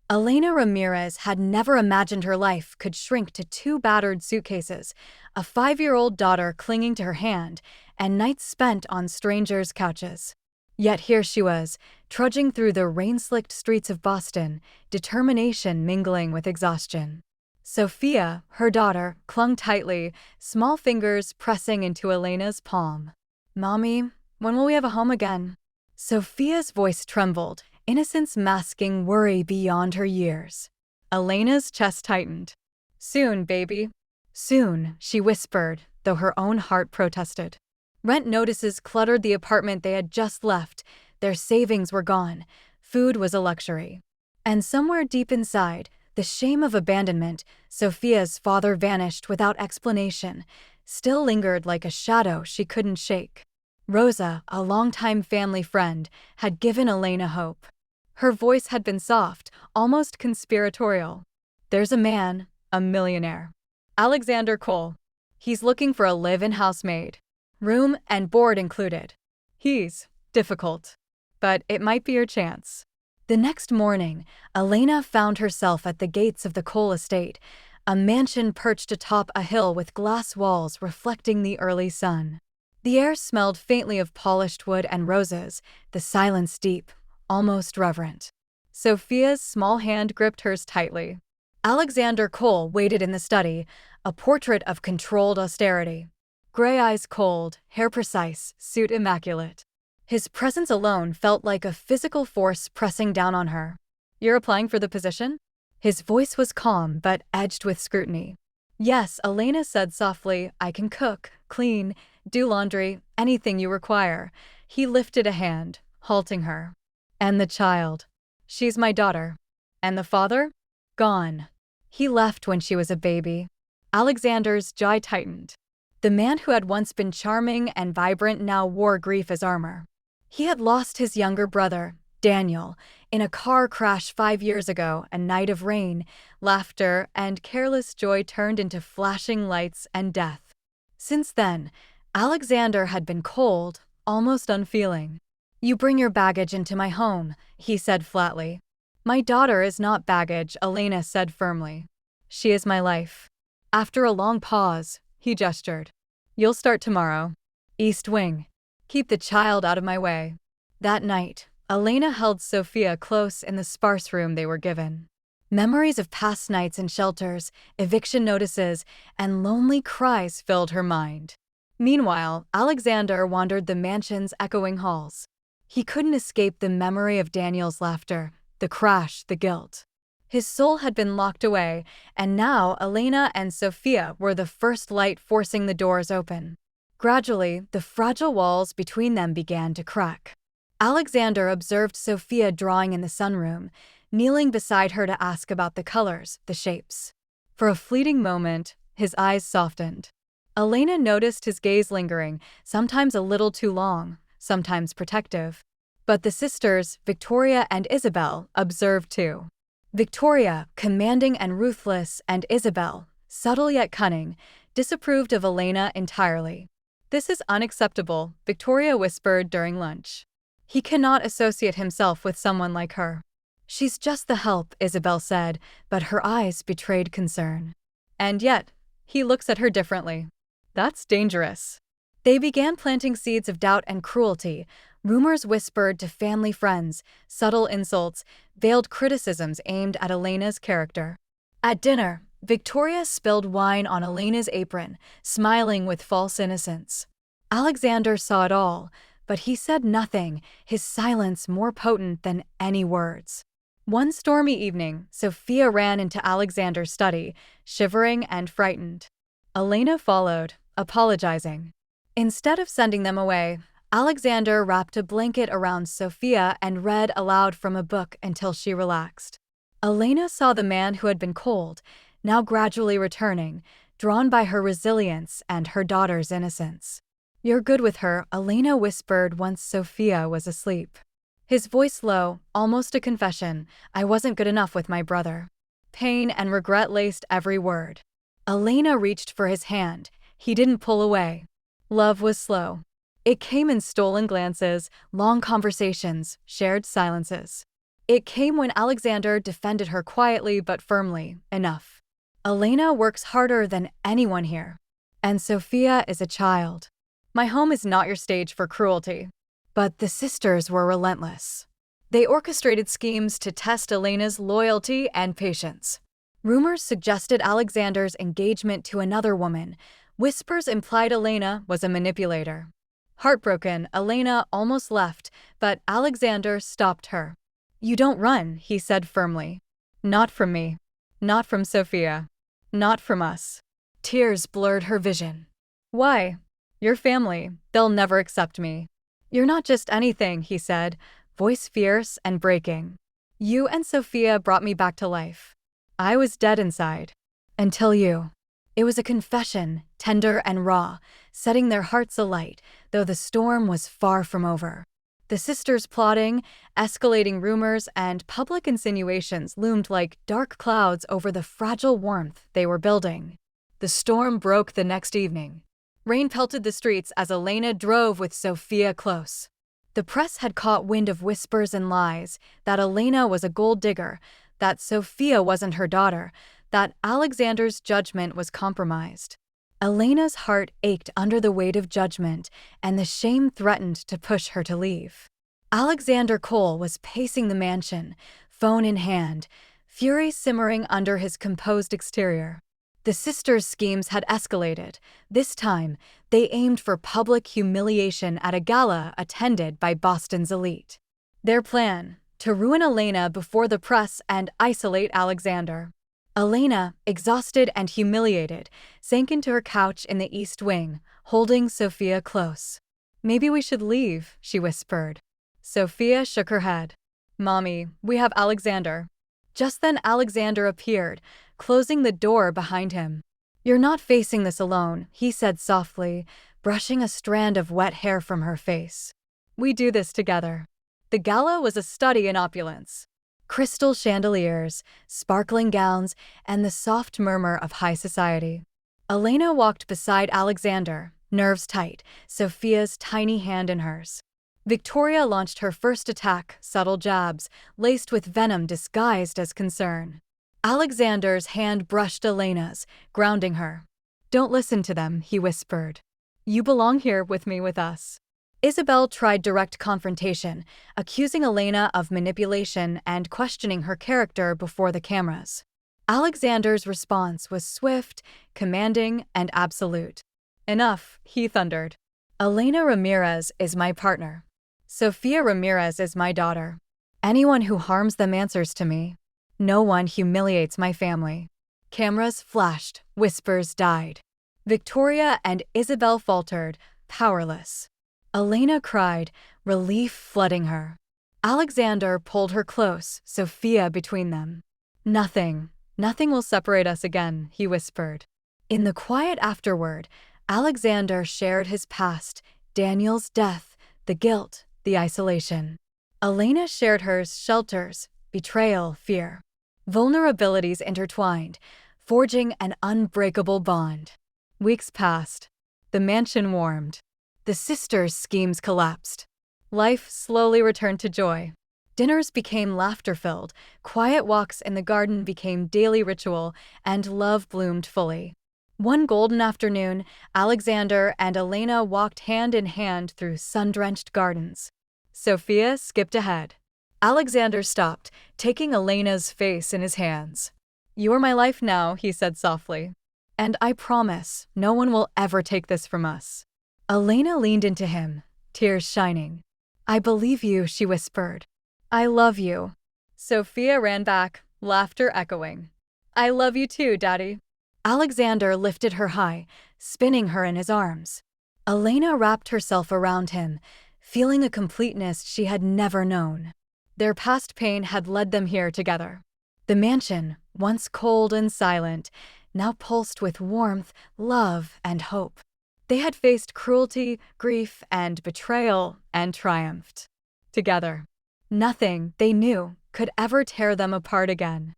Elena Ramirez had never imagined her life could shrink to two battered suitcases, a 5-year-old daughter clinging to her hand, and nights spent on strangers' couches. Yet here she was, trudging through the rain-slicked streets of Boston, determination mingling with exhaustion. Sophia, her daughter, clung tightly, small fingers pressing into Elena's palm. "Mommy, when will we have a home again?" Sophia's voice trembled, innocence masking worry beyond her years. Elena's chest tightened. "Soon, baby." "Soon," she whispered, though her own heart protested. Rent notices cluttered the apartment they had just left. Their savings were gone. Food was a luxury. And somewhere deep inside, the shame of abandonment, Sophia's father vanished without explanation, still lingered like a shadow she couldn't shake. Rosa, a longtime family friend, had given Elena hope. Her voice had been soft, almost conspiratorial. "There's a man, a millionaire. Alexander Cole. He's looking for a live-in housemaid. Room and board included. He's difficult, but it might be your chance." The next morning, Elena found herself at the gates of the Cole estate, a mansion perched atop a hill with glass walls reflecting the early sun. The air smelled faintly of polished wood and roses, the silence deep, almost reverent. Sophia's small hand gripped hers tightly. Alexander Cole waited in the study, a portrait of controlled austerity. Gray eyes cold, hair precise, suit immaculate. His presence alone felt like a physical force pressing down on her. "You're applying for the position?" His voice was calm but edged with scrutiny. "Yes," Elena said softly. "I can cook, clean, do laundry, anything you require." He lifted a hand, halting her. "And the child?" "She's my daughter." "And the father?" "Gone. He left when she was a baby." Alexander's jaw tightened. The man who had once been charming and vibrant now wore grief as armor. He had lost his younger brother, Daniel, in a car crash 5 years ago, a night of rain, laughter, and careless joy turned into flashing lights and death. Since then, Alexander had been cold, almost unfeeling. "You bring your baggage into my home," he said flatly. "My daughter is not baggage," Elena said firmly. "She is my life." After a long pause, he gestured. "You'll start tomorrow. East Wing. Keep the child out of my way." That night, Elena held Sophia close in the sparse room they were given. Memories of past nights in shelters, eviction notices, and lonely cries filled her mind. Meanwhile, Alexander wandered the mansion's echoing halls. He couldn't escape the memory of Daniel's laughter, the crash, the guilt. His soul had been locked away, and now Elena and Sophia were the first light forcing the doors open. Gradually, the fragile walls between them began to crack. Alexander observed Sophia drawing in the sunroom, kneeling beside her to ask about the colors, the shapes. For a fleeting moment, his eyes softened. Elena noticed his gaze lingering, sometimes a little too long, sometimes protective. But the sisters, Victoria and Isabel, observed too. Victoria, commanding and ruthless, and Isabel, subtle yet cunning, disapproved of Elena entirely. "This is unacceptable," Victoria whispered during lunch. "He cannot associate himself with someone like her." "She's just the help," Isabel said, but her eyes betrayed concern. "And yet, he looks at her differently. That's dangerous." They began planting seeds of doubt and cruelty. Rumors whispered to family friends, subtle insults, veiled criticisms aimed at Elena's character. At dinner, Victoria spilled wine on Elena's apron, smiling with false innocence. Alexander saw it all, but he said nothing, his silence more potent than any words. One stormy evening, Sophia ran into Alexander's study, shivering and frightened. Elena followed, apologizing. Instead of sending them away, Alexander wrapped a blanket around Sophia and read aloud from a book until she relaxed. Elena saw the man who had been cold, now gradually returning, drawn by her resilience and her daughter's innocence. "You're good with her," Elena whispered once Sophia was asleep. His voice low, almost a confession. "I wasn't good enough with my brother." Pain and regret laced every word. Elena reached for his hand. He didn't pull away. Love was slow. It came in stolen glances, long conversations, shared silences. It came when Alexander defended her quietly but firmly. Enough. Elena works harder than anyone here. And Sophia is a child. My home is not your stage for cruelty. But the sisters were relentless. They orchestrated schemes to test Elena's loyalty and patience. Rumors suggested Alexander's engagement to another woman. Whispers implied Elena was a manipulator. Heartbroken, Elena almost left, but Alexander stopped her. "You don't run," he said firmly. "Not from me. Not from Sophia. Not from us." Tears blurred her vision. "Why? Your family. They'll never accept me." "You're not just anything," he said, voice fierce and breaking. "You and Sophia brought me back to life. I was dead inside. Until you." It was a confession, tender and raw, setting their hearts alight, though the storm was far from over. The sisters' plotting, escalating rumors, and public insinuations loomed like dark clouds over the fragile warmth they were building. The storm broke the next evening. Rain pelted the streets as Elena drove with Sophia close. The press had caught wind of whispers and lies, that Elena was a gold digger, that Sophia wasn't her daughter, that Alexander's judgment was compromised. Elena's heart ached under the weight of judgment, and the shame threatened to push her to leave. Alexander Cole was pacing the mansion, phone in hand, fury simmering under his composed exterior. The sisters' schemes had escalated. This time, they aimed for public humiliation at a gala attended by Boston's elite. Their plan: to ruin Elena before the press and isolate Alexander. Elena, exhausted and humiliated, sank into her couch in the East Wing, holding Sophia close. "Maybe we should leave," she whispered. Sophia shook her head. "Mommy, we have Alexander." Just then Alexander appeared, closing the door behind him. "You're not facing this alone," he said softly, brushing a strand of wet hair from her face. "We do this together." The gala was a study in opulence. Crystal chandeliers, sparkling gowns, and the soft murmur of high society. Elena walked beside Alexander, nerves tight, Sophia's tiny hand in hers. Victoria launched her first attack, subtle jabs, laced with venom disguised as concern. Alexander's hand brushed Elena's, grounding her. "Don't listen to them," he whispered. "You belong here with me, with us." Isabel tried direct confrontation, accusing Elena of manipulation and questioning her character before the cameras. Alexander's response was swift, commanding, and absolute. "Enough," he thundered. "Elena Ramirez is my partner. Sophia Ramirez is my daughter. Anyone who harms them answers to me. No one humiliates my family." Cameras flashed, whispers died. Victoria and Isabel faltered, powerless. Elena cried, relief flooding her. Alexander pulled her close, Sophia between them. Nothing will separate us again," he whispered. In the quiet afterward, Alexander shared his past, Daniel's death, the guilt, the isolation. Elena shared hers, shelters, betrayal, fear. Vulnerabilities intertwined, forging an unbreakable bond. Weeks passed. The mansion warmed. The sisters' schemes collapsed. Life slowly returned to joy. Dinners became laughter-filled, quiet walks in the garden became daily ritual, and love bloomed fully. One golden afternoon, Alexander and Elena walked hand in hand through sun-drenched gardens. Sophia skipped ahead. Alexander stopped, taking Elena's face in his hands. "You're my life now," he said softly. "And I promise, no one will ever take this from us." Elena leaned into him, tears shining. "I believe you," she whispered. "I love you." Sophia ran back, laughter echoing. "I love you too, Daddy." Alexander lifted her high, spinning her in his arms. Elena wrapped herself around him, feeling a completeness she had never known. Their past pain had led them here together. The mansion, once cold and silent, now pulsed with warmth, love, and hope. They had faced cruelty, grief, and betrayal, and triumphed. Together. Nothing, they knew, could ever tear them apart again.